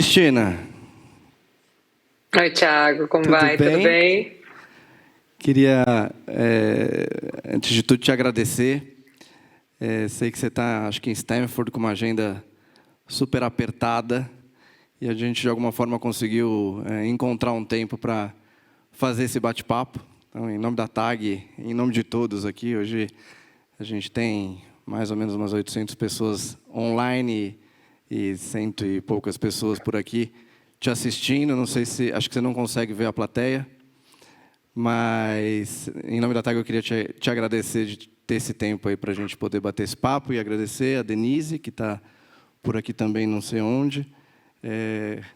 Cristina. Oi, Thiago, como vai? Tudo bem? Queria, antes de tudo, te agradecer. Sei que você está, acho que em Stanford, com uma agenda super apertada, e a gente, de alguma forma, conseguiu encontrar um tempo para fazer esse bate-papo. Então, em nome da TAG, em nome de todos aqui, hoje a gente tem mais ou menos umas 800 pessoas online e cento e poucas pessoas por aqui te assistindo. Não sei se, acho que você não consegue ver a plateia, mas em nome da TAG eu queria te agradecer de ter esse tempo aí para a gente poder bater esse papo, e agradecer a Denise, que está por aqui também, não sei onde.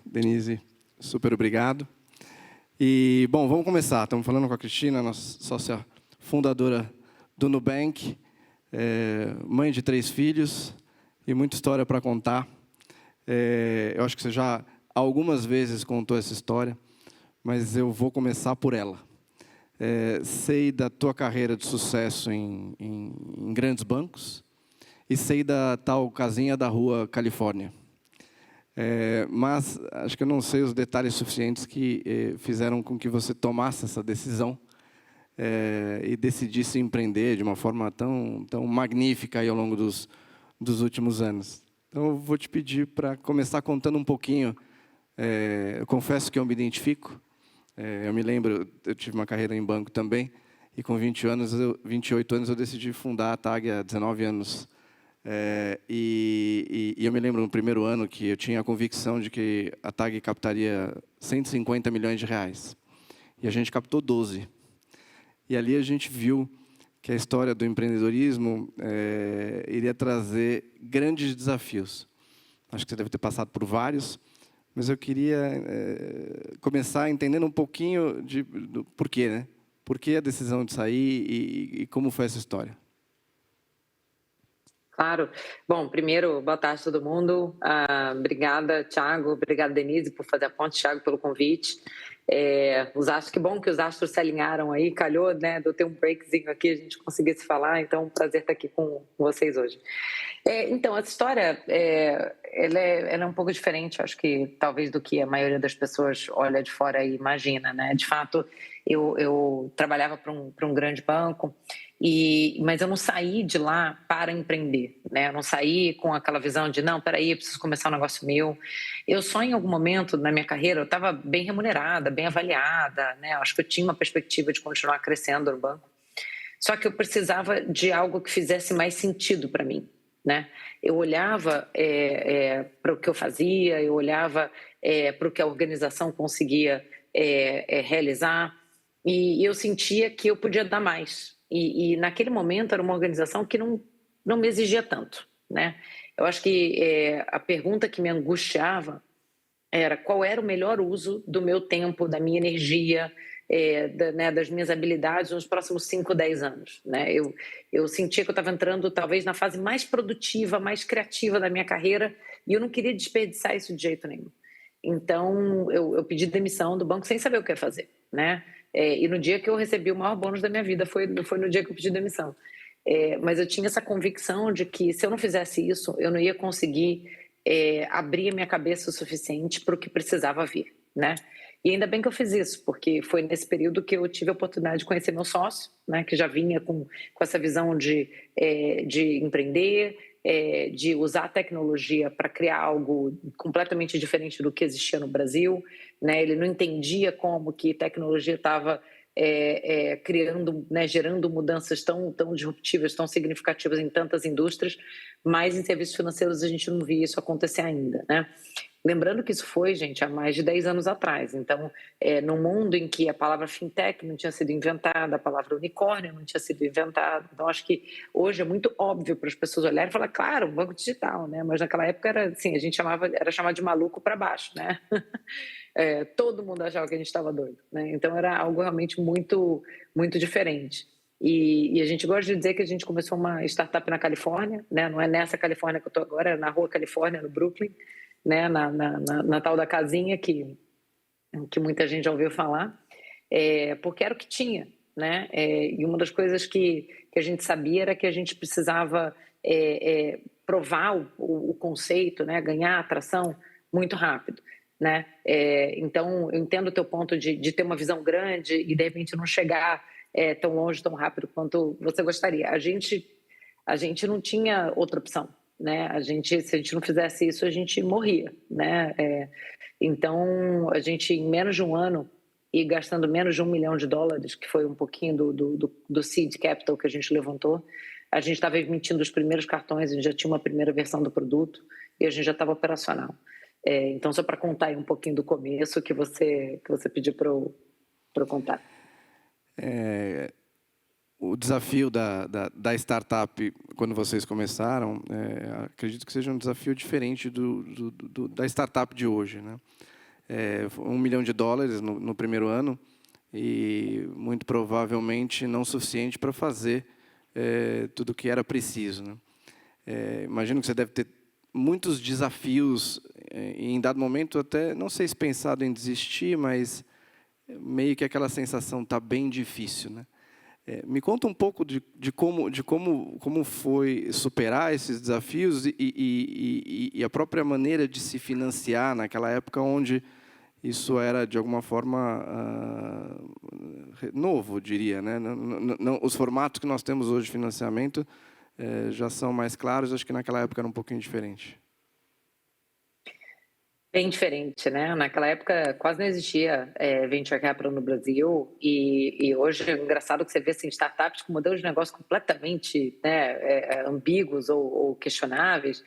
Denise, super obrigado. E, bom, vamos começar. Estamos falando com a Cristina, nossa sócia fundadora do Nubank, mãe de 3 filhos e muita história para contar. Eu acho que você já algumas vezes contou essa história, mas eu vou começar por ela. Sei da tua carreira de sucesso em grandes bancos e sei da tal casinha da rua Califórnia. Mas acho que eu não sei os detalhes suficientes que fizeram com que você tomasse essa decisão e decidisse empreender de uma forma tão magnífica aí ao longo dos últimos anos. Então, eu vou te pedir para começar contando um pouquinho. Eu confesso que eu me identifico. Eu me lembro, eu tive uma carreira em banco também, e com 28 anos eu decidi fundar a TAG há 19 anos. E eu me lembro no primeiro ano que eu tinha a convicção de que a TAG captaria 150 milhões de reais. E a gente captou 12. E ali a gente viu que a história do empreendedorismo iria trazer grandes desafios. Acho que você deve ter passado por vários, mas eu queria começar entendendo um pouquinho do porquê, né? Por que a decisão de sair e como foi essa história? Claro. Bom, primeiro, boa tarde a todo mundo. Obrigada, Thiago. Obrigada, Denise, por fazer a ponte. Thiago, pelo convite. Que bom que os astros se alinharam aí. Calhou, né, de eu ter um breakzinho aqui, a gente conseguisse falar. Então, um prazer estar aqui com vocês hoje. Então, essa história, ela é um pouco diferente, acho que talvez do que a maioria das pessoas olha de fora e imagina, né? De fato, eu trabalhava para um grande banco, mas eu não saí de lá para empreender, né? Eu não saí com aquela visão de, não, peraí, eu preciso começar um negócio meu. Eu só, em algum momento na minha carreira, eu estava bem remunerada, bem avaliada, né? Eu acho que eu tinha uma perspectiva de continuar crescendo no banco. Só que eu precisava de algo que fizesse mais sentido para mim, né? Eu olhava para o que eu fazia, eu olhava para o que a organização conseguia realizar, e eu sentia que eu podia dar mais. E naquele momento era uma organização que não me exigia tanto, né? Eu acho que a pergunta que me angustiava era qual era o melhor uso do meu tempo, da minha energia, das minhas habilidades nos próximos 5, 10 anos. Né? Eu sentia que eu estava entrando talvez na fase mais produtiva, mais criativa da minha carreira, e eu não queria desperdiçar isso de jeito nenhum. Então, eu pedi demissão do banco sem saber o que ia fazer. Né? E no dia que eu recebi o maior bônus da minha vida, foi no dia que eu pedi demissão. Mas eu tinha essa convicção de que se eu não fizesse isso, eu não ia conseguir abrir a minha cabeça o suficiente para o que precisava vir, né? E ainda bem que eu fiz isso, porque foi nesse período que eu tive a oportunidade de conhecer meu sócio, né? Que já vinha com essa visão de empreender, de usar a tecnologia para criar algo completamente diferente do que existia no Brasil, né? Ele não entendia como que tecnologia estava criando, né, gerando mudanças tão disruptivas, tão significativas em tantas indústrias, mas em serviços financeiros a gente não via isso acontecer ainda, né? Lembrando que isso foi, gente, há mais de 10 anos atrás. Então, num mundo em que a palavra fintech não tinha sido inventada, a palavra unicórnio não tinha sido inventada. Então, acho que hoje é muito óbvio para as pessoas olharem e falar, claro, banco digital, né? Mas naquela época era assim, a gente era chamado de maluco para baixo, né? Todo mundo achava que a gente estava doido, né? Então era algo realmente muito, muito diferente. E a gente gosta de dizer que a gente começou uma startup na Califórnia, né? Não é nessa Califórnia que eu estou agora, é na Rua Califórnia, no Brooklyn, né? Na tal da casinha que muita gente já ouviu falar, porque era o que tinha, né? E uma das coisas que a gente sabia era que a gente precisava provar o conceito, né? Ganhar atração muito rápido, né? Então, eu entendo o teu ponto de ter uma visão grande e, de repente, não chegar tão longe, tão rápido quanto você gostaria. A gente não tinha outra opção, né? Se a gente não fizesse isso, a gente morria, né? Então, a gente, em menos de um ano, e gastando menos de $1 milhão, que foi um pouquinho do seed capital que a gente levantou, a gente estava emitindo os primeiros cartões, a gente já tinha uma primeira versão do produto e a gente já estava operacional. Então, só para contar aí um pouquinho do começo que você pediu para eu contar. O desafio da startup, quando vocês começaram, acredito que seja um desafio diferente da startup de hoje, né? $1 milhão no primeiro ano e, muito provavelmente, não suficiente para fazer tudo o que era preciso, né? Imagino que você deve ter muitos desafios e, em dado momento, até, não sei se pensado em desistir, mas meio que aquela sensação está bem difícil, né? Me conta um pouco de como foi superar esses desafios e a própria maneira de se financiar naquela época onde isso era, de alguma forma, novo, diria, né? Não, os formatos que nós temos hoje de financiamento já são mais claros, acho que naquela época era um pouquinho diferente. Bem diferente, né? Naquela época quase não existia venture capital no Brasil e hoje é engraçado que você vê assim, startups com modelos de negócio completamente, né, ambíguos ou questionáveis,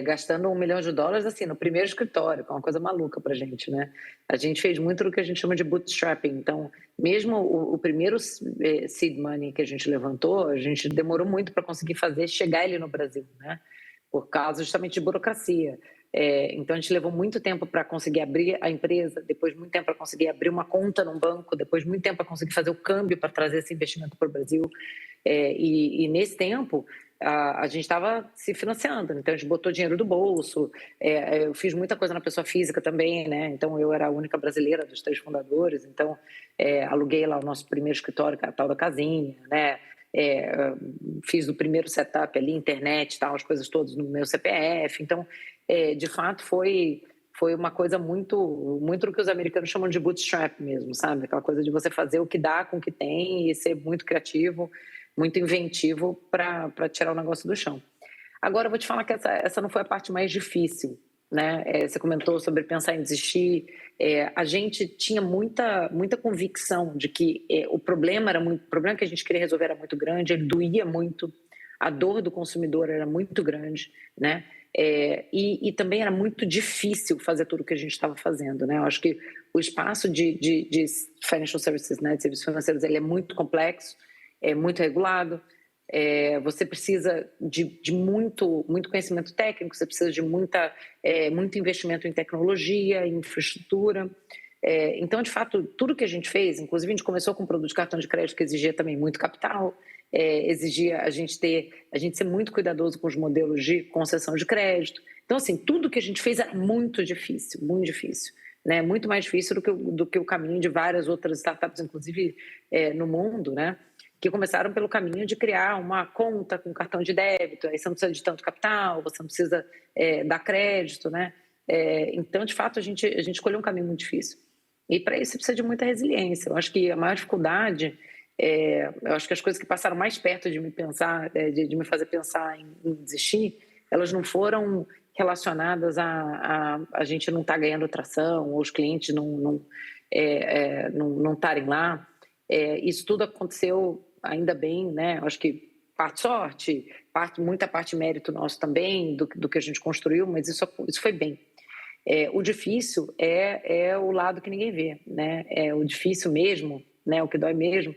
gastando $1 milhão assim, no primeiro escritório, que é uma coisa maluca para a gente, né? A gente fez muito do que a gente chama de bootstrapping, então mesmo o primeiro seed money que a gente levantou, a gente demorou muito para conseguir chegar ele no Brasil, né? Por causa justamente de burocracia. Então, a gente levou muito tempo para conseguir abrir a empresa, depois muito tempo para conseguir abrir uma conta num banco, depois muito tempo para conseguir fazer o câmbio para trazer esse investimento para o Brasil. E nesse tempo, a gente estava se financiando, então a gente botou dinheiro do bolso, eu fiz muita coisa na pessoa física também, né? Então, eu era a única brasileira dos 3 fundadores, então aluguei lá o nosso primeiro escritório, que era a tal da casinha, né? Fiz o primeiro setup ali, internet, tal, as coisas todas no meu CPF. Então, de fato, foi uma coisa muito do que os americanos chamam de bootstrap mesmo, sabe? Aquela coisa de você fazer o que dá com o que tem e ser muito criativo, muito inventivo para tirar o negócio do chão. Agora, eu vou te falar que essa não foi a parte mais difícil, né? Você comentou sobre pensar em desistir. A gente tinha muita convicção de que o problema que a gente queria resolver era muito grande, ele doía muito, a dor do consumidor era muito grande, né? E também era muito difícil fazer tudo o que a gente estava fazendo, né? Eu acho que o espaço de financial services, né, de serviços financeiros, ele é muito complexo, é muito regulado. Você precisa de muito conhecimento técnico, você precisa de muito investimento em tecnologia, em infraestrutura. Então, de fato, tudo que a gente fez, inclusive a gente começou com um produto de cartão de crédito que exigia também muito capital, exigia a gente ser muito cuidadoso com os modelos de concessão de crédito. Então, assim, tudo que a gente fez era muito difícil, né? Muito mais difícil do que o caminho de várias outras startups, inclusive no mundo, né? Que começaram pelo caminho de criar uma conta com cartão de débito, aí você não precisa de tanto capital, você não precisa dar crédito, né? Então, de fato, a gente escolheu um caminho muito difícil. E para isso você precisa de muita resiliência. Eu acho que a maior dificuldade, eu acho que as coisas que passaram mais perto de me pensar, de me fazer pensar em desistir, elas não foram relacionadas a gente não estar ganhando tração, ou os clientes não estarem lá. Isso tudo aconteceu ainda bem, né? Acho que parte sorte, muita parte mérito nosso também do que a gente construiu, mas isso foi bem. O difícil é o lado que ninguém vê, né? O difícil mesmo, né? O que dói mesmo,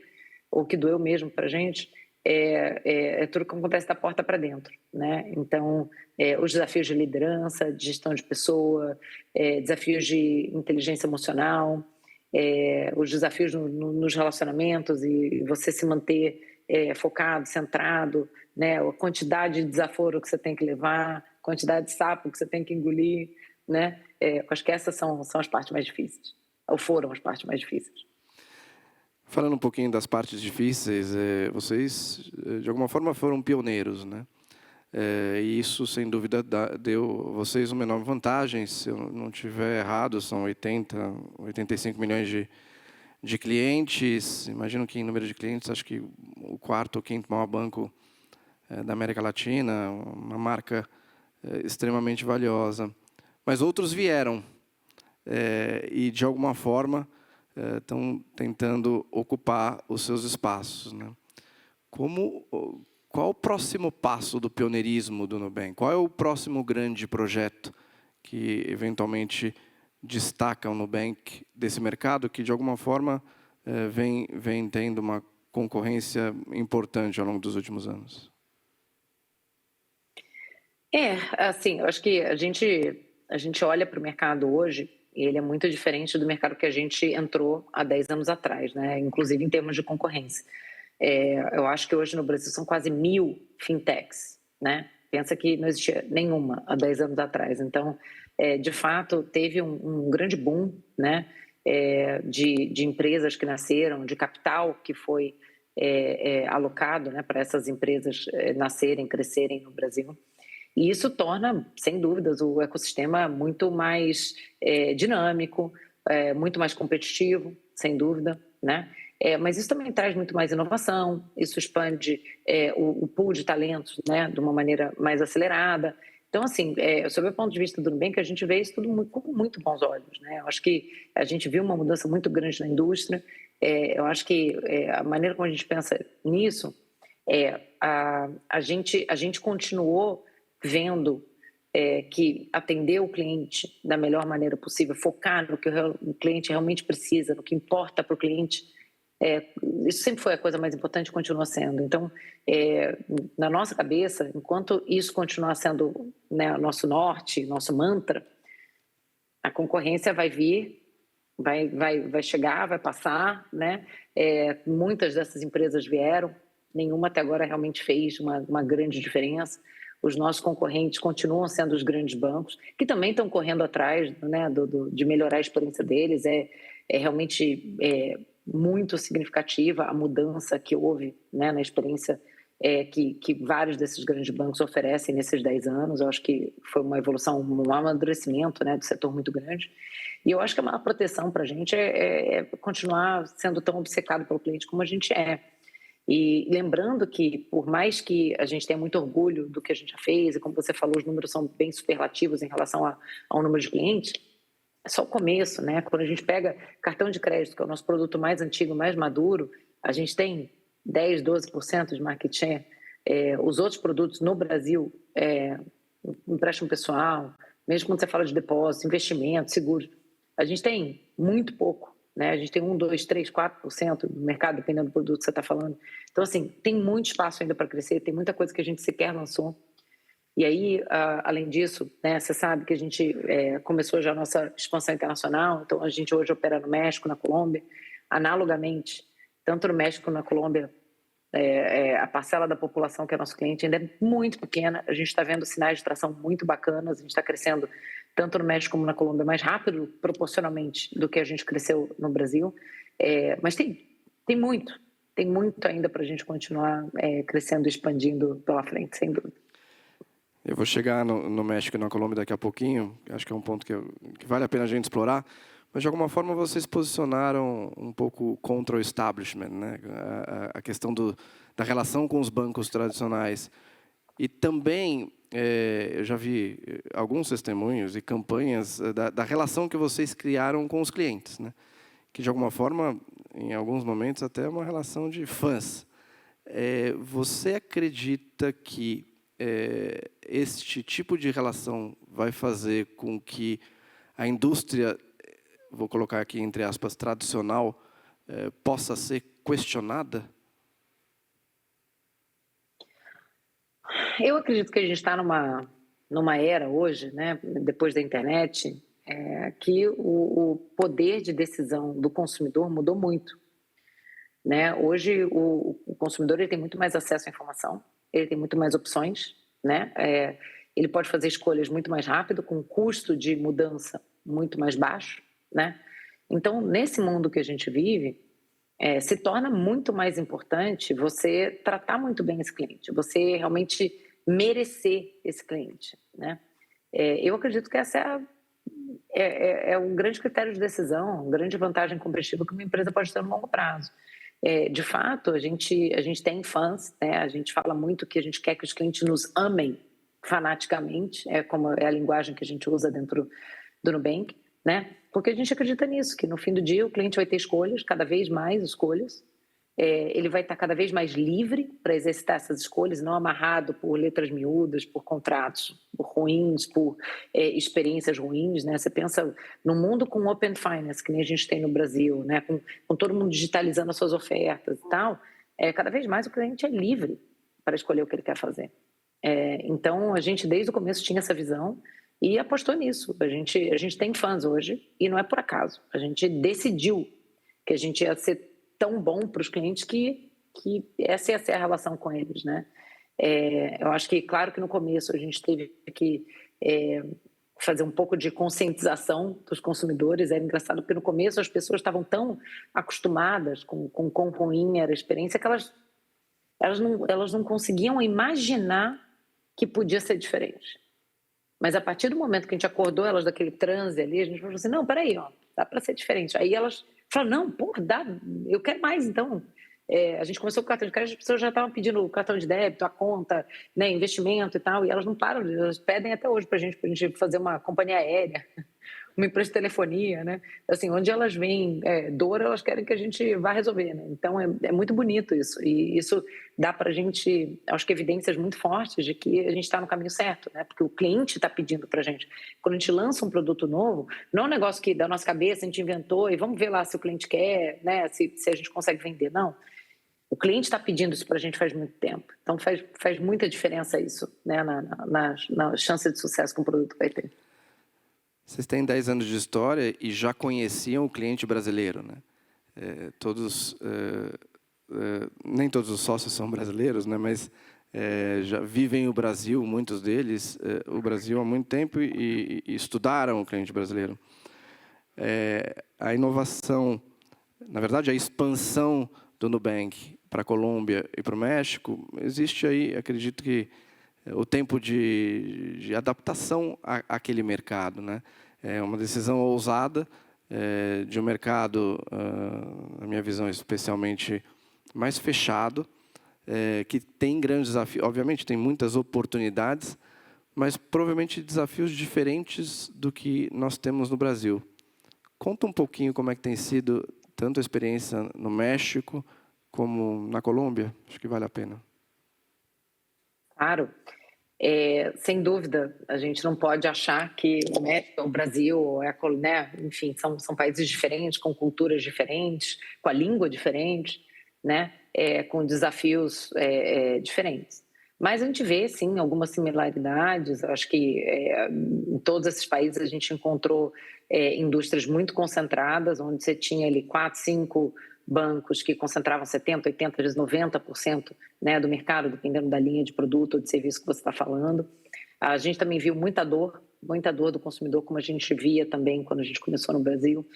ou que doeu mesmo para a gente, é tudo que acontece da porta para dentro, né? Então, os desafios de liderança, de gestão de pessoa, desafios de inteligência emocional, os desafios nos relacionamentos e você se manter focado, centrado, né? A quantidade de desaforo que você tem que levar, quantidade de sapo que você tem que engolir, né? Acho que essas são as partes mais difíceis, ou foram as partes mais difíceis. Falando um pouquinho das partes difíceis, vocês, de alguma forma, foram pioneiros, né? E isso, sem dúvida, deu a vocês uma enorme vantagem. Se eu não estiver errado, são 85 milhões de clientes. Imagino que em número de clientes, acho que o quarto ou quinto maior banco da América Latina, uma marca extremamente valiosa. Mas outros vieram e, de alguma forma, estão tentando ocupar os seus espaços, né? Qual o próximo passo do pioneirismo do Nubank? Qual é o próximo grande projeto que, eventualmente, destaca o Nubank desse mercado que, de alguma forma, vem tendo uma concorrência importante ao longo dos últimos anos? Assim, eu acho que a gente olha para o mercado hoje e ele é muito diferente do mercado que a gente entrou há 10 anos atrás, né? Inclusive em termos de concorrência. Eu acho que hoje no Brasil são quase 1.000 fintechs, né? Pensa que não existia nenhuma há 10 anos atrás. Então, de fato, teve um grande boom, né? De empresas que nasceram, de capital que foi alocado, né, para essas empresas nascerem, crescerem no Brasil. E isso torna, sem dúvidas, o ecossistema muito mais dinâmico, muito mais competitivo, sem dúvida, né? Mas isso também traz muito mais inovação, isso expande o pool de talentos, né, de uma maneira mais acelerada. Então, assim, sob o ponto de vista do Nubank, a gente vê isso tudo com muito bons olhos, né? Eu acho que a gente viu uma mudança muito grande na indústria. Eu acho que a maneira como a gente pensa nisso a gente continuou vendo que atender o cliente da melhor maneira possível, focar no que o cliente realmente precisa, no que importa para o cliente, isso sempre foi a coisa mais importante e continua sendo. Então, na nossa cabeça, enquanto isso continuar sendo, né, nosso norte, nosso mantra, a concorrência vai vir, vai chegar, vai passar, né? Muitas dessas empresas vieram, nenhuma até agora realmente fez uma grande diferença. Os nossos concorrentes continuam sendo os grandes bancos, que também estão correndo atrás, né, de melhorar a experiência deles. Realmente muito significativa a mudança que houve, né, na experiência que vários desses grandes bancos oferecem nesses 10 anos. Eu acho que foi uma evolução, um amadurecimento, né, do setor muito grande. E eu acho que a maior proteção para a gente é continuar sendo tão obcecado pelo cliente como a gente é. E lembrando que, por mais que a gente tenha muito orgulho do que a gente já fez, e como você falou, os números são bem superlativos em relação ao número de clientes, é só o começo, né? Quando a gente pega cartão de crédito, que é o nosso produto mais antigo, mais maduro, a gente tem 10, 12% de market share. Os outros produtos no Brasil, empréstimo pessoal, mesmo quando você fala de depósito, investimento, seguro, a gente tem muito pouco, né? A gente tem 1, 2, 3, 4% do mercado, dependendo do produto que você está falando. Então, assim, tem muito espaço ainda para crescer, tem muita coisa que a gente sequer lançou. E aí, além disso, né, você sabe que a gente começou já a nossa expansão internacional, então a gente hoje opera no México, na Colômbia. Analogamente, tanto no México como na Colômbia, a parcela da população que é nosso cliente ainda é muito pequena. A gente está vendo sinais de tração muito bacanas, a gente está crescendo tanto no México como na Colômbia mais rápido, proporcionalmente, do que a gente cresceu no Brasil. Mas tem muito ainda para a gente continuar crescendo e expandindo pela frente, sem dúvida. Eu vou chegar no México e na Colômbia daqui a pouquinho, acho que é um ponto que vale a pena a gente explorar, mas de alguma forma vocês posicionaram um pouco contra o establishment, né? A questão da relação com os bancos tradicionais. E também, eu já vi alguns testemunhos e campanhas da relação que vocês criaram com os clientes, né? Que de alguma forma, em alguns momentos, até é uma relação de fãs. Você acredita que este tipo de relação vai fazer com que a indústria, vou colocar aqui entre aspas, tradicional, possa ser questionada? Eu acredito que a gente está numa era hoje, né, depois da internet, que o poder de decisão do consumidor mudou muito, né? Hoje o consumidor ele tem muito mais acesso à informação, ele tem muito mais opções, né? Ele pode fazer escolhas muito mais rápido, com um custo de mudança muito mais baixo, né? Então, nesse mundo que a gente vive, se torna muito mais importante você tratar muito bem esse cliente, você realmente merecer esse cliente, né? Eu acredito que essa é um grande critério de decisão, uma grande vantagem competitiva que uma empresa pode ter no longo prazo. De fato, a gente tem fãs, né? A gente fala muito que a gente quer que os clientes nos amem fanaticamente, como é a linguagem que a gente usa dentro do Nubank, né? Porque a gente acredita nisso, que no fim do dia o cliente vai ter escolhas, cada vez mais escolhas, ele vai estar cada vez mais livre para exercitar essas escolhas, não amarrado por letras miúdas, por contratos por ruins, por experiências ruins, né? Você pensa no mundo com Open Finance, que nem a gente tem no Brasil, né? Com todo mundo digitalizando as suas ofertas e tal, cada vez mais o cliente é livre para escolher o que ele quer fazer. Então, a gente desde o começo tinha essa visão e apostou nisso. A gente tem fãs hoje e não é por acaso. A gente decidiu que a gente ia ser tão bom para os clientes que essa ia ser a relação com eles, né? Eu acho que, claro que no começo a gente teve que fazer um pouco de conscientização dos consumidores. Era engraçado porque no começo as pessoas estavam tão acostumadas com quão ruim era a experiência que elas não conseguiam imaginar que podia ser diferente. Mas a partir do momento que a gente acordou elas daquele transe ali, a gente falou assim, não, peraí, dá para ser diferente. Aí elas falaram, não, porra, dá, eu quero mais, então. A gente começou com o cartão de crédito, as pessoas já estavam pedindo o cartão de débito, a conta, né, investimento e tal, e elas não param, elas pedem até hoje para a gente fazer uma companhia aérea, uma empresa de telefonia, né? Assim, onde elas veem dor, elas querem que a gente vá resolver, né? Então é muito bonito isso, e isso dá para a gente, acho que evidências muito fortes de que a gente está no caminho certo, né? Porque o cliente está pedindo para a gente. Quando a gente lança um produto novo, não é um negócio que da nossa cabeça a gente inventou e vamos ver lá se o cliente quer, né? Se a gente consegue vender, não. O cliente está pedindo isso para a gente faz muito tempo, então faz muita diferença isso, né? Na chance de sucesso que um produto vai ter. Vocês têm 10 anos de história e já conheciam o cliente brasileiro, né? Nem todos os sócios são brasileiros, né? Mas já vivem o Brasil, muitos deles, o Brasil há muito tempo e estudaram o cliente brasileiro. A inovação, na verdade, a expansão do Nubank para a Colômbia e para o México, existe aí, acredito que, o tempo de adaptação àquele mercado, né? É uma decisão ousada de um mercado, na minha visão, especialmente mais fechado, que tem grandes desafios. Obviamente, tem muitas oportunidades, mas provavelmente desafios diferentes do que nós temos no Brasil. Conta um pouquinho como é que tem sido tanto a experiência no México como na Colômbia. Acho que vale a pena. Claro. Sem dúvida, a gente não pode achar que o México, o Brasil, né? Enfim, são países diferentes, com culturas diferentes, com a língua diferente, né? Com desafios diferentes. Mas a gente vê, sim, algumas similaridades. Eu acho que em todos esses países a gente encontrou indústrias muito concentradas, onde você tinha ali 4, 5 bancos que concentravam 70%, 80%, às vezes 90%, né, do mercado, dependendo da linha de produto ou de serviço que você está falando. A gente também viu muita dor do consumidor, como a gente via também quando a gente começou no Brasil.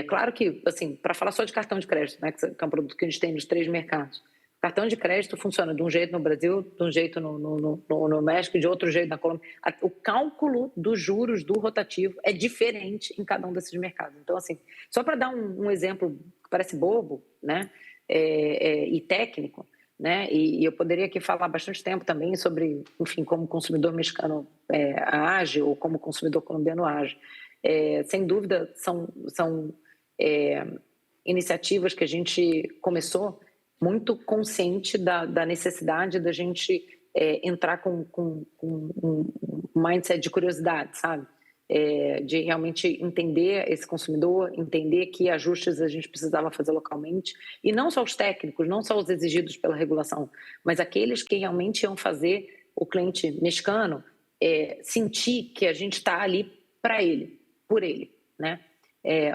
Claro que, assim, para falar só de cartão de crédito, né, que é um produto que a gente tem nos 3 mercados, cartão de crédito funciona de um jeito no Brasil, de um jeito no México e de outro jeito na Colômbia. O cálculo dos juros do rotativo é diferente em cada um desses mercados. Então, assim, só para dar um exemplo que parece bobo, né, e técnico, né, e eu poderia aqui falar bastante tempo também sobre, enfim, como o consumidor mexicano age ou como o consumidor colombiano age. Sem dúvida, são iniciativas que a gente começou muito consciente da necessidade da gente entrar com um mindset de curiosidade, sabe? De realmente entender esse consumidor, entender que ajustes a gente precisava fazer localmente, e não só os técnicos, não só os exigidos pela regulação, mas aqueles que realmente iam fazer o cliente mexicano sentir que a gente está ali para ele, por ele, né?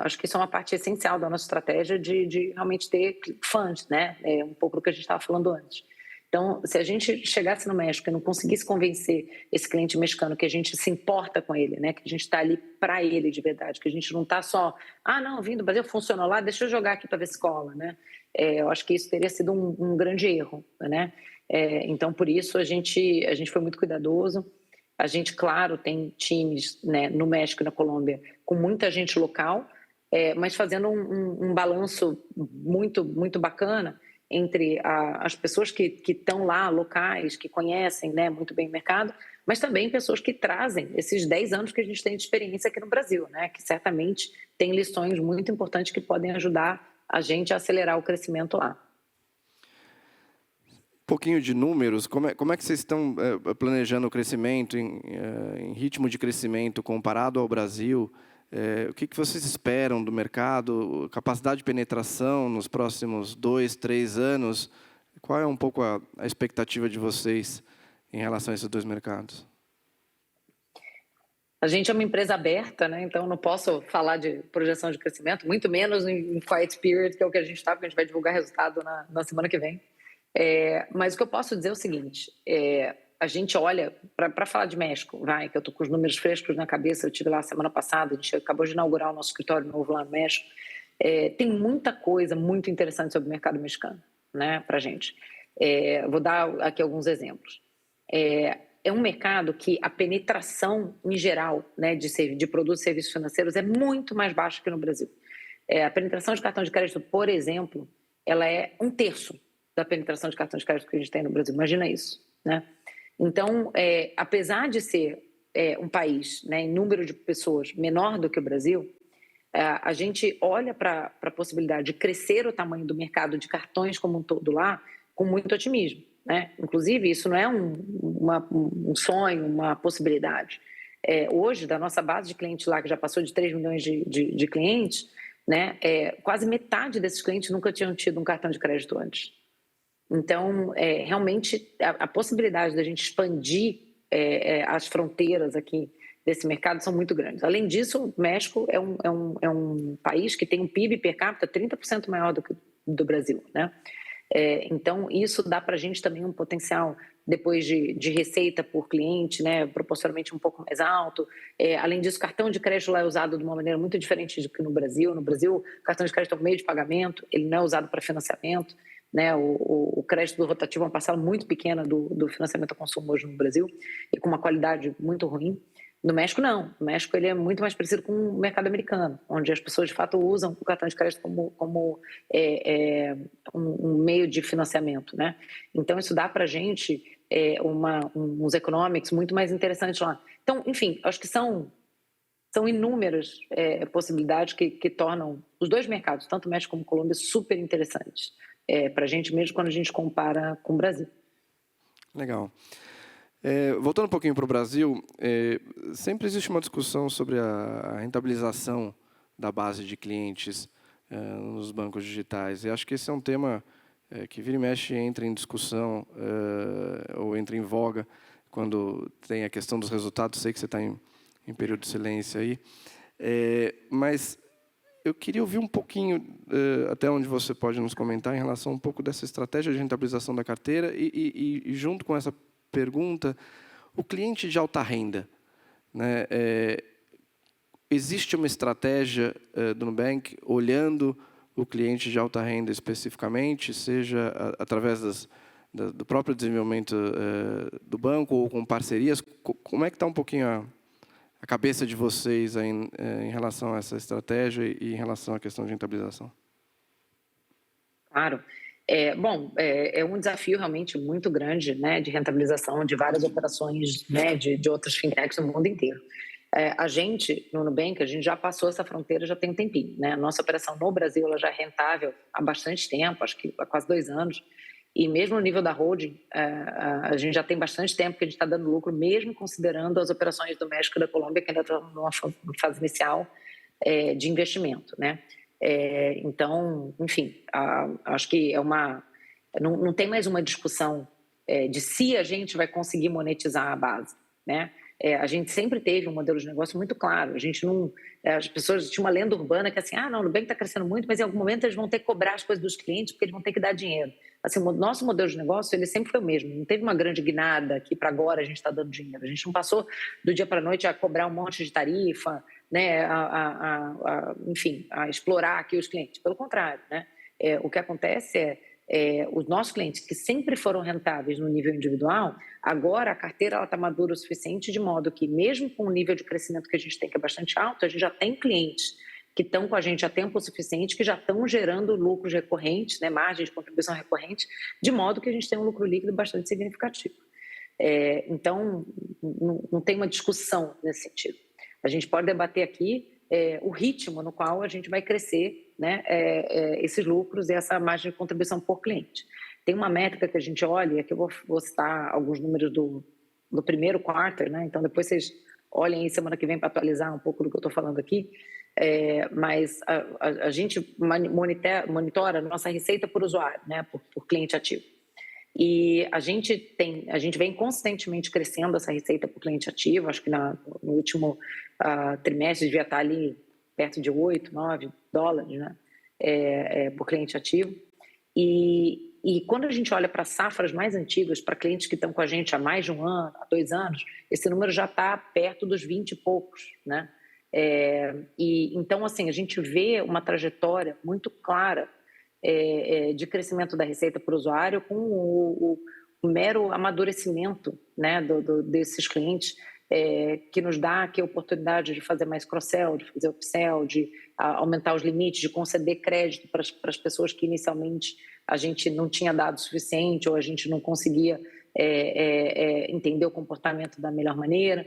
Acho que isso é uma parte essencial da nossa estratégia de realmente ter fãs, né? Um pouco do que a gente estava falando antes. Então, se a gente chegasse no México e não conseguisse convencer esse cliente mexicano que a gente se importa com ele, né? Que a gente está ali para ele de verdade, que a gente não está só, não, vim do Brasil, funcionou lá, deixa eu jogar aqui para ver se cola, né? Eu acho que isso teria sido um grande erro, né? Então, por isso, a gente foi muito cuidadoso. A gente, claro, tem times, né, no México e na Colômbia com muita gente local, mas fazendo um balanço muito, muito bacana entre as pessoas que estão lá, locais, que conhecem, né, muito bem o mercado, mas também pessoas que trazem esses 10 anos que a gente tem de experiência aqui no Brasil, né, que certamente tem lições muito importantes que podem ajudar a gente a acelerar o crescimento lá. Um pouquinho de números, como é que vocês estão planejando o crescimento, em ritmo de crescimento comparado ao Brasil? O que vocês esperam do mercado, capacidade de penetração nos próximos 2, 3 anos? Qual é um pouco a expectativa de vocês em relação a esses dois mercados? A gente é uma empresa aberta, né? Então não posso falar de projeção de crescimento, muito menos em quiet period, que é o que a gente está, porque a gente vai divulgar resultado na semana que vem. Mas o que eu posso dizer é o seguinte, a gente olha, para falar de México, que eu estou com os números frescos na cabeça, eu estive lá semana passada, a gente acabou de inaugurar o nosso escritório novo lá no México, tem muita coisa muito interessante sobre o mercado mexicano, né, para a gente. Vou dar aqui alguns exemplos. É um mercado que a penetração em geral, né, de produtos e serviços financeiros é muito mais baixa que no Brasil. A penetração de cartão de crédito, por exemplo, ela é 1/3 da penetração de cartão de crédito que a gente tem no Brasil. Imagina isso, né? Então, apesar de ser um país, né, em número de pessoas menor do que o Brasil, a gente olha para a possibilidade de crescer o tamanho do mercado de cartões como um todo lá com muito otimismo, né? Inclusive, isso não é um sonho, uma possibilidade. Hoje, da nossa base de clientes lá, que já passou de 3 milhões de clientes, né, quase metade desses clientes nunca tinham tido um cartão de crédito antes. Então, realmente, a possibilidade da gente expandir as fronteiras aqui desse mercado são muito grandes. Além disso, o México é um país que tem um PIB per capita 30% maior do que do Brasil, né? Então, isso dá para a gente também um potencial depois de receita por cliente, né, proporcionalmente um pouco mais alto. Além disso, cartão de crédito lá é usado de uma maneira muito diferente do que no Brasil. No Brasil, o cartão de crédito é um meio de pagamento, ele não é usado para financiamento, né? O crédito do rotativo é uma parcela muito pequena do financiamento ao consumo hoje no Brasil e com uma qualidade muito ruim. No México, não. No México, ele é muito mais parecido com o mercado americano, onde as pessoas, de fato, usam o cartão de crédito como um meio de financiamento, né? Então, isso dá para a gente uns economics muito mais interessantes lá. Então, enfim, acho que são inúmeras possibilidades que tornam os dois mercados, tanto México como Colômbia, super interessantes para a gente, mesmo quando a gente compara com o Brasil. Legal. Voltando um pouquinho para o Brasil, sempre existe uma discussão sobre a rentabilização da base de clientes nos bancos digitais. E acho que esse é um tema que vira e mexe entra em discussão ou entra em voga quando tem a questão dos resultados. Sei que você está em período de silêncio aí, mas eu queria ouvir um pouquinho, até onde você pode nos comentar, em relação um pouco dessa estratégia de rentabilização da carteira e junto com essa pergunta, o cliente de alta renda, né? Existe uma estratégia do Nubank olhando o cliente de alta renda especificamente, seja através do próprio desenvolvimento do banco ou com parcerias? Como é que está um pouquinho a cabeça de vocês aí, em relação a essa estratégia e em relação à questão de rentabilização? Claro. Bom, é um desafio realmente muito grande, né, de rentabilização de várias operações, né, de outras fintechs no mundo inteiro. A gente, no Nubank, a gente já passou essa fronteira já tem um tempinho, né? A nossa operação no Brasil ela já é rentável há bastante tempo, acho que há quase 2 anos, e mesmo no nível da holding, a gente já tem bastante tempo que a gente está dando lucro, mesmo considerando as operações do México e da Colômbia, que ainda estão numa fase inicial de investimento, né? Então, enfim, acho que não tem mais uma discussão de se a gente vai conseguir monetizar a base, né? A gente sempre teve um modelo de negócio muito claro. A gente não, as pessoas tinham uma lenda urbana que assim, não, o Nubank está crescendo muito, mas em algum momento eles vão ter que cobrar as coisas dos clientes porque eles vão ter que dar dinheiro. Assim, o nosso modelo de negócio ele sempre foi o mesmo. Não teve uma grande guinada que para agora a gente está dando dinheiro. A gente não passou do dia para a noite a cobrar um monte de tarifa, né? Enfim, a explorar aqui os clientes. Pelo contrário, né? O que acontece os nossos clientes que sempre foram rentáveis no nível individual, agora a carteira está madura o suficiente de modo que, mesmo com o nível de crescimento que a gente tem, que é bastante alto, a gente já tem clientes que estão com a gente há tempo suficiente, que já estão gerando lucros recorrentes, né, margem de contribuição recorrente, de modo que a gente tem um lucro líquido bastante significativo. Então, não tem uma discussão nesse sentido. A gente pode debater aqui o ritmo no qual a gente vai crescer, né, esses lucros e essa margem de contribuição por cliente. Tem uma métrica que a gente olha, que eu vou citar alguns números do primeiro quarter, né, então depois vocês olhem aí semana que vem para atualizar um pouco do que eu estou falando aqui, mas a gente monitora a nossa receita por usuário, né, por cliente ativo. E a gente vem consistentemente crescendo essa receita por cliente ativo, acho que no último trimestre devia estar ali perto de $8, $9, né, por cliente ativo. E quando a gente olha para safras mais antigas, para clientes que estão com a gente há mais de um ano, há 2 anos, esse número já está perto dos 20 e poucos, né? Então, assim, a gente vê uma trajetória muito clara de crescimento da receita por usuário com o mero amadurecimento, né, desses clientes, que nos dá aqui a oportunidade de fazer mais cross-sell, de fazer upsell, de aumentar os limites, de conceder crédito para as pessoas que inicialmente a gente não tinha dado o suficiente ou a gente não conseguia entender o comportamento da melhor maneira.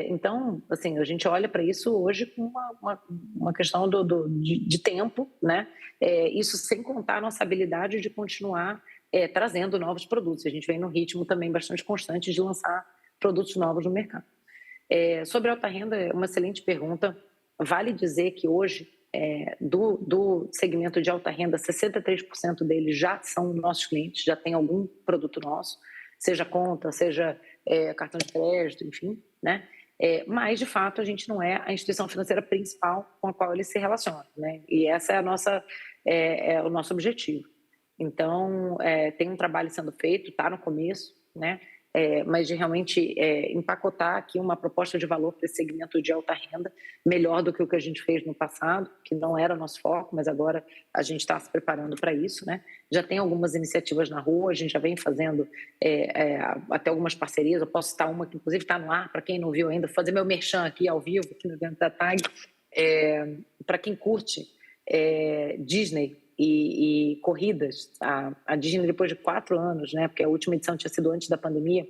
Então, assim, a gente olha para isso hoje com uma questão de tempo, né? Isso sem contar a nossa habilidade de continuar trazendo novos produtos. A gente vem num ritmo também bastante constante de lançar produtos novos no mercado. Sobre a alta renda, é uma excelente pergunta. Vale dizer que hoje, do segmento de alta renda, 63% deles já são nossos clientes, já tem algum produto nosso, seja conta, seja cartão de crédito, enfim, né? Mas, de fato, a gente não é a instituição financeira principal com a qual ele se relaciona, né? E essa é o nosso objetivo. Então, tem um trabalho sendo feito, está no começo, né? Mas de realmente empacotar aqui uma proposta de valor para esse segmento de alta renda, melhor do que o que a gente fez no passado, que não era o nosso foco, mas agora a gente está se preparando para isso, né? Já tem algumas iniciativas na rua, a gente já vem fazendo até algumas parcerias, eu posso citar uma que inclusive está no ar, para quem não viu ainda, vou fazer meu merchan aqui ao vivo, aqui no evento da TAG, para quem curte Disney, e corridas. A Disney, depois de 4 anos, né, porque a última edição tinha sido antes da pandemia,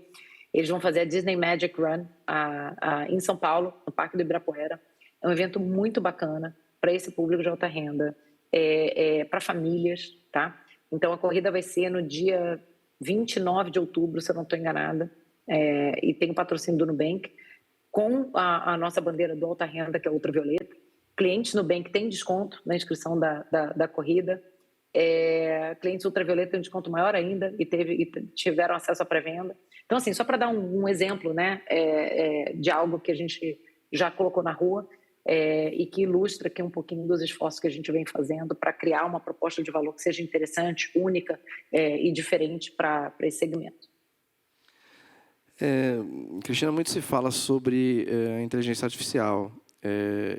eles vão fazer a Disney Magic Run em São Paulo, no Parque do Ibirapuera. É um evento muito bacana para esse público de alta renda, para famílias, tá? Então, a corrida vai ser no dia 29 de outubro, se eu não estou enganada, e tem o patrocínio do Nubank, com a nossa bandeira do alta renda, que é a ultravioleta. Clientes Nubank têm desconto na inscrição da corrida. Clientes ultravioleta têm um desconto maior ainda e tiveram acesso à pré-venda. Então, assim, só para dar um exemplo, né, de algo que a gente já colocou na rua e que ilustra aqui um pouquinho dos esforços que a gente vem fazendo para criar uma proposta de valor que seja interessante, única e diferente para esse segmento. Cristina, muito se fala sobre a inteligência artificial.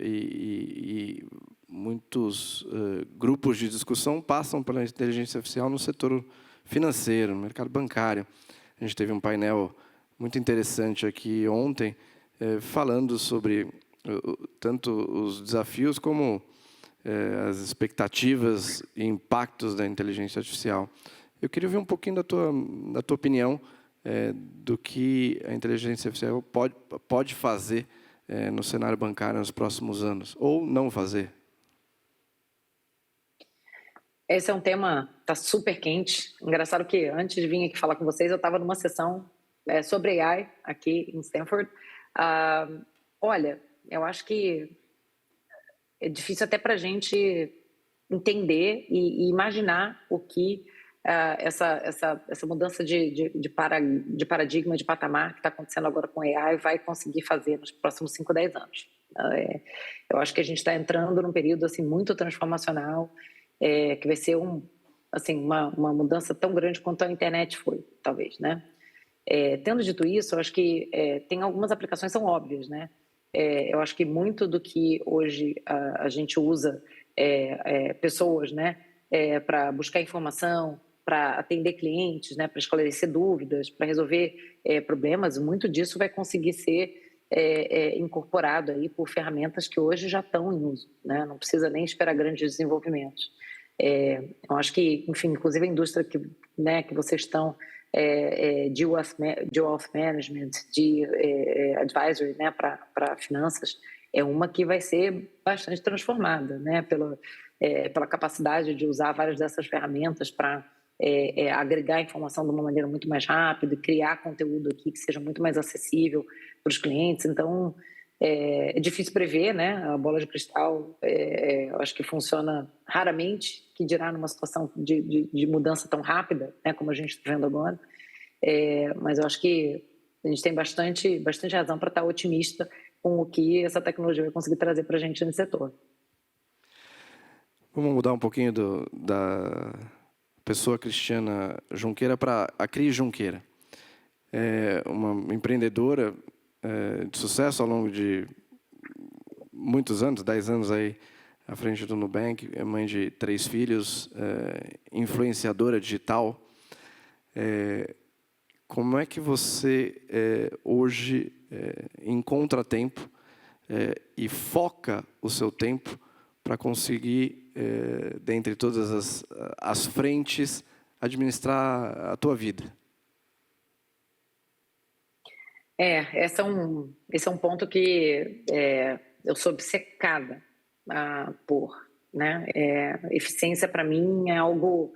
E muitos grupos de discussão passam pela inteligência artificial no setor financeiro, no mercado bancário. A gente teve um painel muito interessante aqui ontem, falando sobre tanto os desafios como as expectativas e impactos da inteligência artificial. Eu queria ouvir um pouquinho da tua opinião do que a inteligência artificial pode fazer no cenário bancário nos próximos anos, ou não fazer? Esse é um tema que está super quente. Engraçado que antes de vir aqui falar com vocês, eu estava numa sessão sobre AI aqui em Stanford. Olha, eu acho que é difícil até para a gente entender e imaginar o que essa mudança de paradigma, de patamar que está acontecendo agora com a AI vai conseguir fazer nos próximos 5, 10 anos. Eu acho que a gente está entrando num período assim, muito transformacional, que vai ser uma mudança tão grande quanto a internet foi, talvez, né? Tendo dito isso, eu acho que tem algumas aplicações que são óbvias, né? Eu acho que muito do que hoje a gente usa pessoas, né, para buscar informação, para atender clientes, né, para esclarecer dúvidas, para resolver problemas. Muito disso vai conseguir ser incorporado aí por ferramentas que hoje já estão em uso, né? Não precisa nem esperar grandes desenvolvimentos. Eu acho que, enfim, inclusive a indústria que vocês estão de wealth management, de advisory, né, para finanças, é uma que vai ser bastante transformada, né, pela capacidade de usar várias dessas ferramentas para agregar informação de uma maneira muito mais rápida, criar conteúdo aqui que seja muito mais acessível para os clientes. Então, é difícil prever, né? A bola de cristal, eu acho que funciona raramente, que dirá numa situação de mudança tão rápida, né, como a gente está vendo agora. Mas eu acho que a gente tem bastante razão para estar otimista com o que essa tecnologia vai conseguir trazer para a gente nesse setor. Vamos mudar um pouquinho da pessoa Cristiana Junqueira para a Cris Junqueira. É uma empreendedora de sucesso ao longo de muitos anos, 10 anos aí à frente do Nubank, é mãe de 3 filhos, influenciadora digital. Como é que você hoje encontra tempo e foca o seu tempo para conseguir, dentre todas as frentes, administrar a tua vida? Esse é um ponto que eu sou obcecada por, né? Eficiência para mim é algo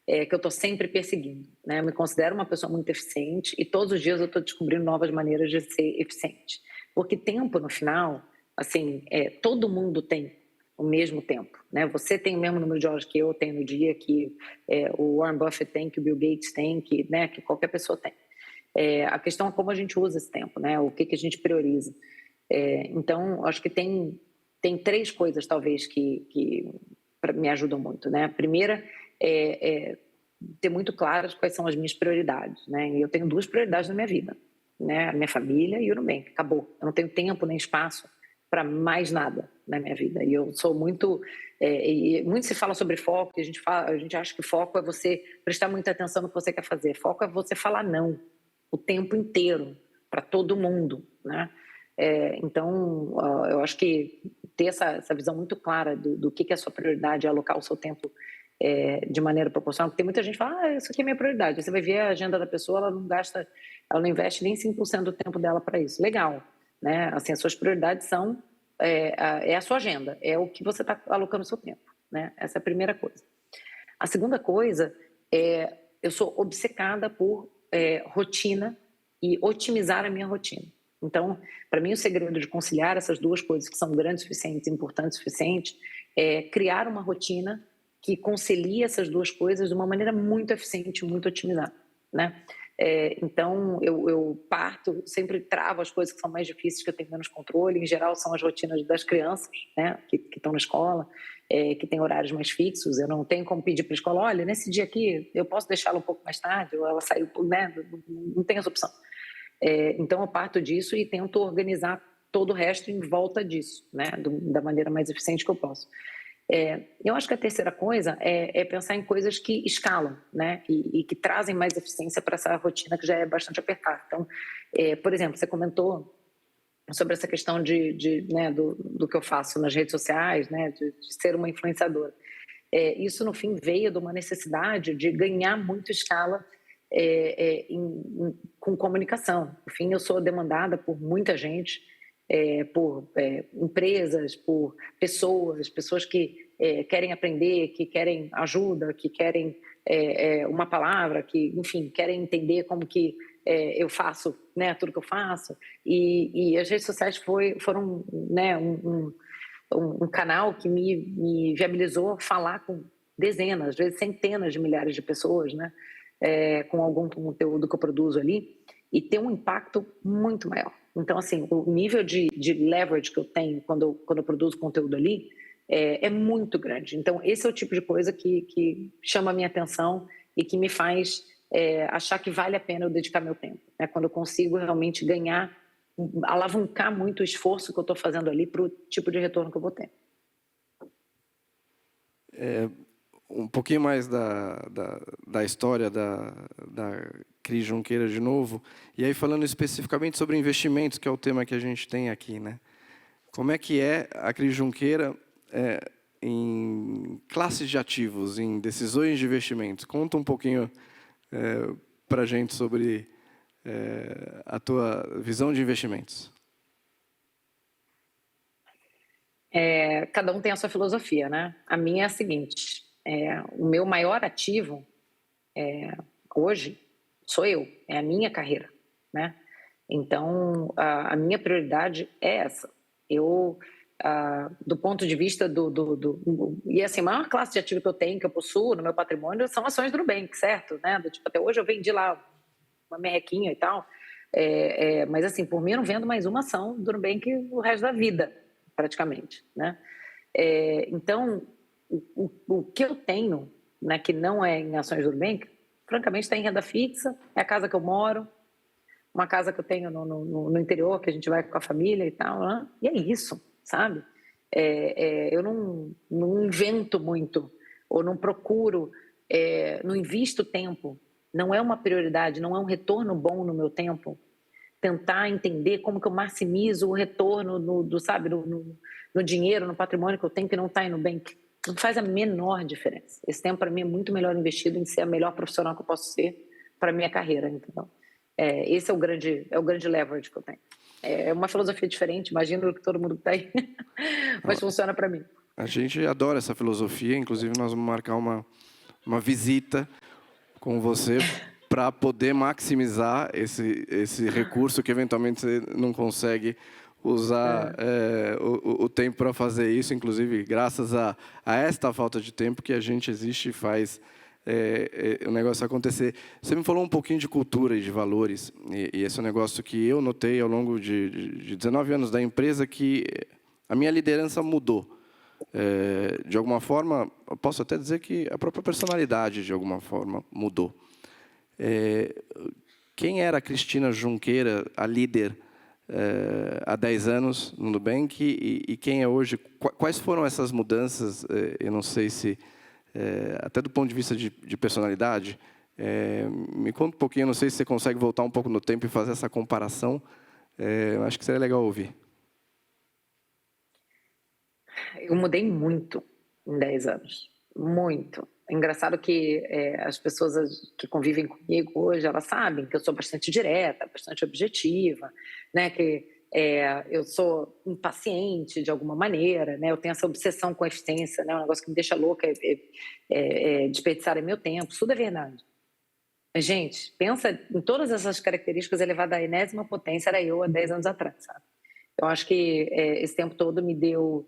que eu estou sempre perseguindo, né? Eu me considero uma pessoa muito eficiente e todos os dias eu estou descobrindo novas maneiras de ser eficiente, porque tempo no final, assim, todo mundo tem o mesmo tempo, né? Você tem o mesmo número de horas que eu tenho no dia, que o Warren Buffett tem, que o Bill Gates tem, né? Que qualquer pessoa tem. A questão é como a gente usa esse tempo, né? O que a gente prioriza. Então, acho que tem 3 coisas, talvez, que me ajudam muito, né? A primeira é ter muito claras quais são as minhas prioridades, né? E eu tenho 2 prioridades na minha vida, né? A minha família e o Nubank. Acabou. Eu não tenho tempo nem espaço para mais nada na minha vida. E eu sou muito... e muito se fala sobre foco, e a gente acha que foco é você prestar muita atenção no que você quer fazer. Foco é você falar não o tempo inteiro para todo mundo, né? Então, eu acho que ter essa visão muito clara do que é a sua prioridade, alocar o seu tempo de maneira proporcional, porque tem muita gente que fala, isso aqui é minha prioridade. Você vai ver a agenda da pessoa, ela não investe nem 5% do tempo dela para isso. Legal, né? Assim, as suas prioridades são a sua agenda, é o que você está alocando o seu tempo, né? Essa é a primeira coisa. A segunda coisa eu sou obcecada por rotina e otimizar a minha rotina. Então, para mim, o segredo de conciliar essas 2 coisas que são grandes o suficiente, importantes o suficiente, é criar uma rotina que concilie essas 2 coisas de uma maneira muito eficiente, muito otimizada, né? Então, eu sempre travo as coisas que são mais difíceis, que eu tenho menos controle. Em geral, são as rotinas das crianças, né, que estão na escola, que têm horários mais fixos. Eu não tenho como pedir para a escola, olha, nesse dia aqui, eu posso deixá-la um pouco mais tarde, ou ela saiu, né? Não tem essa opção. Então, eu parto disso e tento organizar todo o resto em volta disso, né, da maneira mais eficiente que eu posso. Eu acho que a terceira coisa é pensar em coisas que escalam, né, e que trazem mais eficiência para essa rotina que já é bastante apertada. Então, por exemplo, você comentou sobre essa questão né, do que eu faço nas redes sociais, né, de ser uma influenciadora. Isso, no fim, veio de uma necessidade de ganhar muito escala com comunicação. No fim, eu sou demandada por muita gente, por empresas, por pessoas que querem aprender, que querem ajuda, que querem uma palavra, que, enfim, querem entender como que eu faço, né, tudo que eu faço. E as redes sociais foram, né, um canal que me viabilizou falar com dezenas, às vezes centenas de milhares de pessoas, né, com algum conteúdo que eu produzo ali, e ter um impacto muito maior. Então, assim, o nível de leverage que eu tenho quando eu produzo conteúdo ali é muito grande. Então, esse é o tipo de coisa que chama a minha atenção e que me faz achar que vale a pena eu dedicar meu tempo, né? Quando eu consigo realmente alavancar muito o esforço que eu estou fazendo ali para o tipo de retorno que eu vou ter. um pouquinho mais da história da Cris Junqueira de novo, e aí falando especificamente sobre investimentos, que é o tema que a gente tem aqui, né? Como é que é a Cris Junqueira em classes de ativos, em decisões de investimentos? Conta um pouquinho para a gente sobre a tua visão de investimentos. Cada um tem a sua filosofia, né? A minha é a seguinte: o meu maior ativo hoje sou eu, é a minha carreira, né? Então, a minha prioridade é essa. Do ponto de vista e assim, a maior classe de ativo que eu tenho, que eu possuo no meu patrimônio, são ações do Nubank, certo? Né? Tipo, até hoje eu vendi lá uma merrequinha e tal, mas assim, por mim eu não vendo mais uma ação do Nubank o resto da vida, praticamente, né? Então, o que eu tenho, né, que não é em ações do Nubank, francamente está em renda fixa, é a casa que eu moro, uma casa que eu tenho no interior, que a gente vai com a família e tal, né? E é isso, sabe? Eu não invento muito, ou não procuro, não invisto tempo, não é uma prioridade, não é um retorno bom no meu tempo, tentar entender como que eu maximizo o retorno no dinheiro, no patrimônio que eu tenho que não está aí no Nubank. Não faz a menor diferença. Esse tempo, para mim, é muito melhor investido em ser a melhor profissional que eu posso ser para a minha carreira, entendeu? Esse é o grande leverage que eu tenho. É uma filosofia diferente, imagino que todo mundo tem, mas funciona para mim. A gente adora essa filosofia, inclusive nós vamos marcar uma visita com você para poder maximizar esse recurso que eventualmente você não consegue usar o tempo para fazer isso, inclusive graças a esta falta de tempo que a gente existe e faz o negócio acontecer. Você me falou um pouquinho de cultura e de valores, e esse é um negócio que eu notei ao longo de 19 anos da empresa, que a minha liderança mudou. De alguma forma, eu posso até dizer que a própria personalidade, de alguma forma, mudou. Quem era a Cristina Junqueira, a líder, há 10 anos no Nubank, e quem é hoje? Quais foram essas mudanças? Eu não sei se, até do ponto de vista de personalidade, me conta um pouquinho, não sei se você consegue voltar um pouco no tempo e fazer essa comparação. Eu acho que seria legal ouvir. Eu mudei muito em 10 anos, muito. É engraçado que as pessoas que convivem comigo hoje, elas sabem que eu sou bastante direta, bastante objetiva, né? Que eu sou impaciente de alguma maneira, né? Eu tenho essa obsessão com a eficiência, né? Um negócio que me deixa louca, desperdiçar meu tempo, isso tudo é verdade. Mas, gente, pensa em todas essas características elevadas à enésima potência, era eu há 10 anos atrás, sabe? Eu acho que esse tempo todo me deu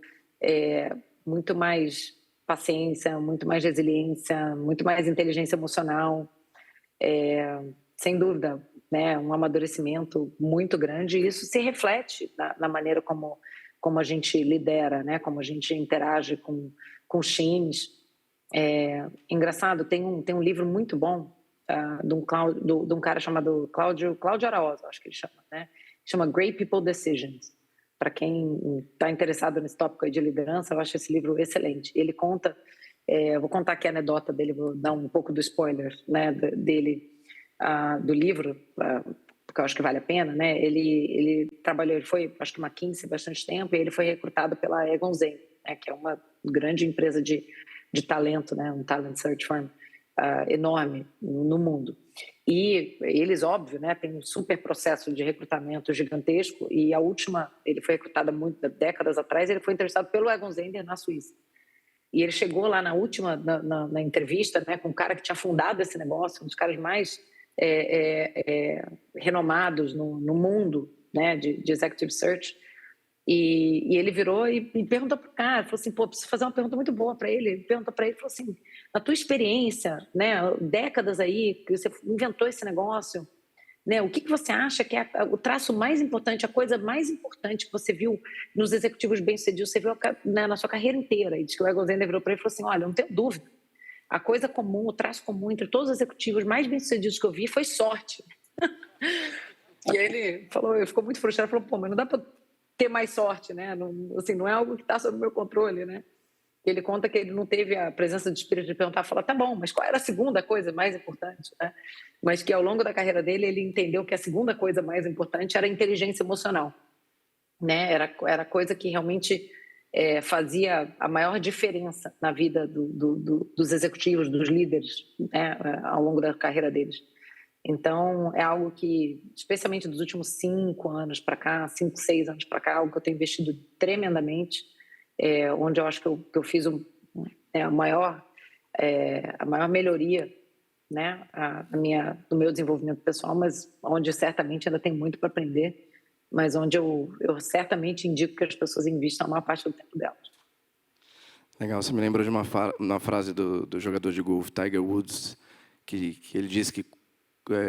muito mais paciência, muito mais resiliência, muito mais inteligência emocional, sem dúvida, né, um amadurecimento muito grande, e isso se reflete na maneira como a gente lidera, né, como a gente interage com os times. Engraçado, tem um livro muito bom de um cara chamado Cláudio Araoz, acho que ele chama, né? Chama Great People Decisions. Para quem está interessado nesse tópico aí de liderança, eu acho esse livro excelente. Ele conta, vou contar aqui a anedota dele, vou dar um pouco do spoiler, né, dele, do livro, porque eu acho que vale a pena, né? Ele trabalhou, ele foi, acho que McKinsey bastante tempo, e ele foi recrutado pela Egon Zehn, né, que é uma grande empresa de talento, né, um talent search firm enorme no mundo. E eles, óbvio, né, tem um super processo de recrutamento gigantesco, e a última, ele foi recrutado décadas atrás, ele foi entrevistado pelo Egon Zehnder na Suíça. E ele chegou lá na última, na entrevista, né, com um cara que tinha fundado esse negócio, um dos caras mais renomados no mundo, né, de executive search, e ele virou e perguntou para o cara, falou assim, pô, preciso fazer uma pergunta muito boa para ele. Ele perguntou para ele, falou assim, na tua experiência, né, décadas aí que você inventou esse negócio, né, o que você acha que é o traço mais importante, a coisa mais importante que você viu nos executivos bem-sucedidos, você viu na sua carreira inteira? E diz que o Egon Zehnder virou para ele e falou assim, olha, não tenho dúvida, a coisa comum, o traço comum entre todos os executivos mais bem-sucedidos que eu vi foi sorte. E aí ele falou, ele ficou muito frustrado, falou, pô, mas não dá para ter mais sorte, né? Não, assim, não é algo que está sob o meu controle, né? Ele conta que ele não teve a presença de espírito de perguntar, falar, tá bom, mas qual era a segunda coisa mais importante, né? Mas que ao longo da carreira dele, ele entendeu que a segunda coisa mais importante era a inteligência emocional, né? Era a coisa que realmente fazia a maior diferença na vida dos executivos, dos líderes, né? Ao longo da carreira deles. Então, é algo que, especialmente dos últimos 5 anos para cá, 5, 6 anos para cá, algo que eu tenho investido tremendamente, onde eu acho que eu fiz a maior melhoria, né, do meu desenvolvimento pessoal, mas onde certamente ainda tem muito para aprender, mas onde eu certamente indico que as pessoas invistam a maior parte do tempo delas. Legal, você me lembra de uma frase do jogador de golfe, Tiger Woods, que ele diz que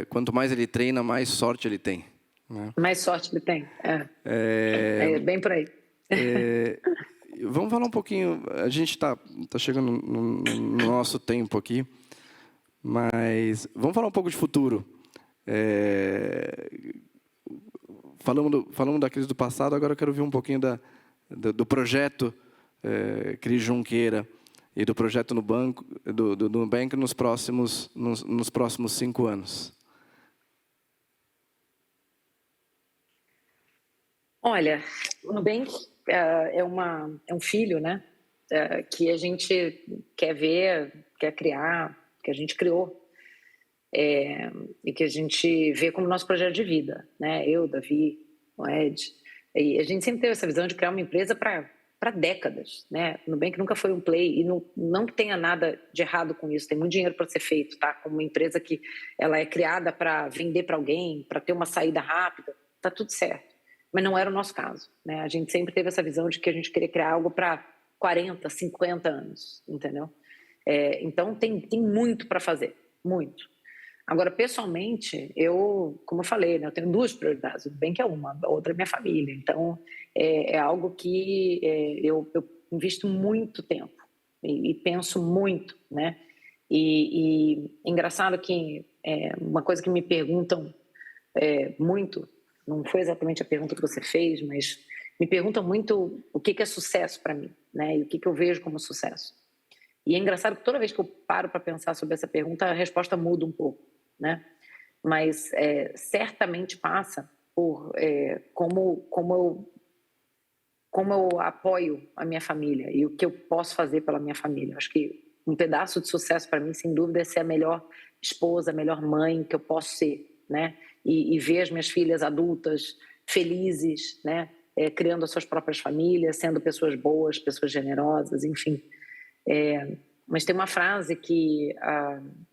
quanto mais ele treina, mais sorte ele tem. Né? Mais sorte ele tem, é bem por aí. Vamos falar um pouquinho, a gente está chegando no nosso tempo aqui, mas vamos falar um pouco de futuro. Falamos da crise do passado, agora eu quero ouvir um pouquinho do projeto Cris Junqueira e do projeto do Nubank nos próximos 5 anos. Olha, o Nubank é um filho, né? Que a gente quer ver, quer criar, que a gente criou. E que a gente vê como nosso projeto de vida, né? Eu, Davi, o Ed. E a gente sempre teve essa visão de criar uma empresa para décadas, né? O Nubank nunca foi um play e não tenha nada de errado com isso. Tem muito dinheiro para ser feito, tá? Como uma empresa que ela é criada para vender para alguém, para ter uma saída rápida, tá tudo certo. Mas não era o nosso caso, né? A gente sempre teve essa visão de que a gente queria criar algo para 40, 50 anos, entendeu? Então tem muito para fazer, muito. Agora, pessoalmente, como eu falei, né, eu tenho 2 prioridades. O Nubank é uma, a outra é minha família. Então, é algo que eu invisto muito tempo e penso muito, né? E engraçado que uma coisa que me perguntam muito, não foi exatamente a pergunta que você fez, mas me perguntam muito o que é sucesso para mim, né? E o que eu vejo como sucesso. E é engraçado que toda vez que eu paro para pensar sobre essa pergunta, a resposta muda um pouco, né? Mas certamente passa por como eu apoio a minha família e o que eu posso fazer pela minha família. Acho que um pedaço de sucesso para mim, sem dúvida, é ser a melhor esposa, a melhor mãe que eu posso ser, né? E ver as minhas filhas adultas felizes, né? Criando as suas próprias famílias, sendo pessoas boas, pessoas generosas, enfim. Mas tem uma frase que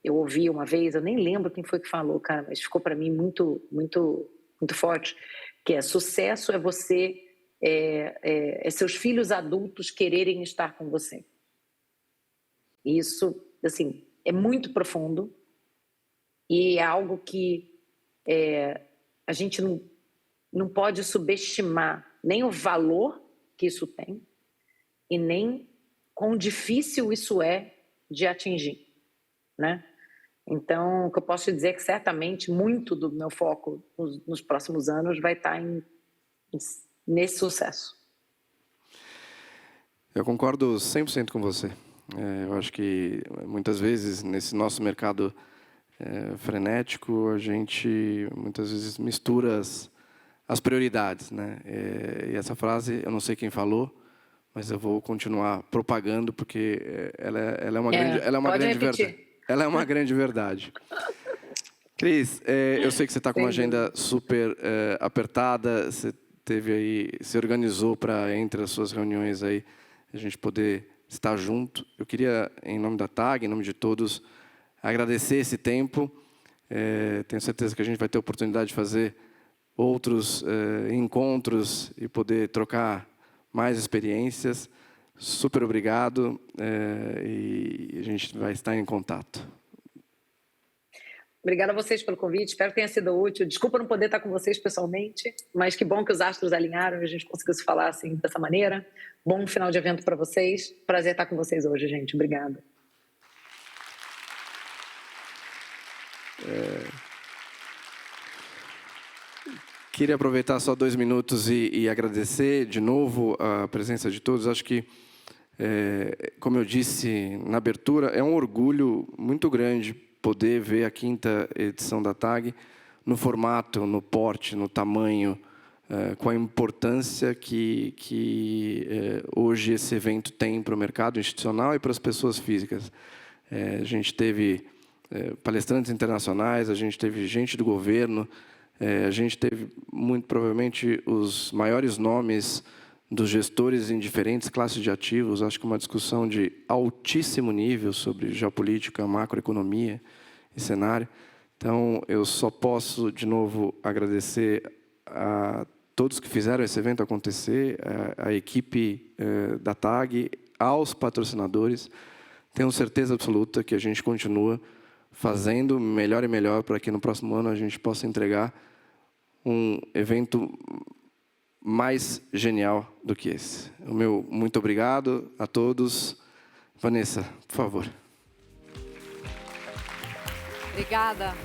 eu ouvi uma vez, eu nem lembro quem foi que falou, cara, mas ficou para mim muito, muito, muito forte, que sucesso é você, seus filhos adultos quererem estar com você. E isso, assim, é muito profundo e é algo que a gente não pode subestimar nem o valor que isso tem e nem quão difícil isso é de atingir, né? Então, o que eu posso te dizer é que certamente muito do meu foco nos próximos anos vai estar nesse sucesso. Eu concordo 100% com você. Eu acho que muitas vezes nesse nosso mercado frenético, a gente muitas vezes mistura as prioridades, né? E essa frase, eu não sei quem falou, mas eu vou continuar propagando porque ela é uma grande verdade. Cris, eu sei que você está com uma agenda super apertada, você se organizou para entre as suas reuniões aí a gente poder estar junto. Eu queria, em nome da TAG, em nome de todos, agradecer esse tempo. Tenho certeza que a gente vai ter a oportunidade de fazer outros encontros e poder trocar mais experiências. Super obrigado e a gente vai estar em contato. Obrigada a vocês pelo convite, espero que tenha sido útil. Desculpa não poder estar com vocês pessoalmente, mas que bom que os astros alinharam e a gente conseguiu se falar assim, dessa maneira. Bom final de evento para vocês. Prazer estar com vocês hoje, gente. Obrigada. Queria aproveitar só 2 minutos e agradecer de novo a presença de todos. Acho que Como eu disse na abertura, é um orgulho muito grande poder ver a 5ª edição da TAG no formato, no porte, no tamanho, com a importância que hoje esse evento tem para o mercado institucional e para as pessoas físicas. A gente teve palestrantes internacionais, a gente teve gente do governo, a gente teve, muito provavelmente, os maiores nomes dos gestores em diferentes classes de ativos. Acho que uma discussão de altíssimo nível sobre geopolítica, macroeconomia e cenário. Então, eu só posso, de novo, agradecer a todos que fizeram esse evento acontecer, a equipe da TAG, aos patrocinadores. Tenho certeza absoluta que a gente continua fazendo melhor e melhor para que no próximo ano a gente possa entregar um evento mais genial do que esse. O meu muito obrigado a todos. Vanessa, por favor. Obrigada.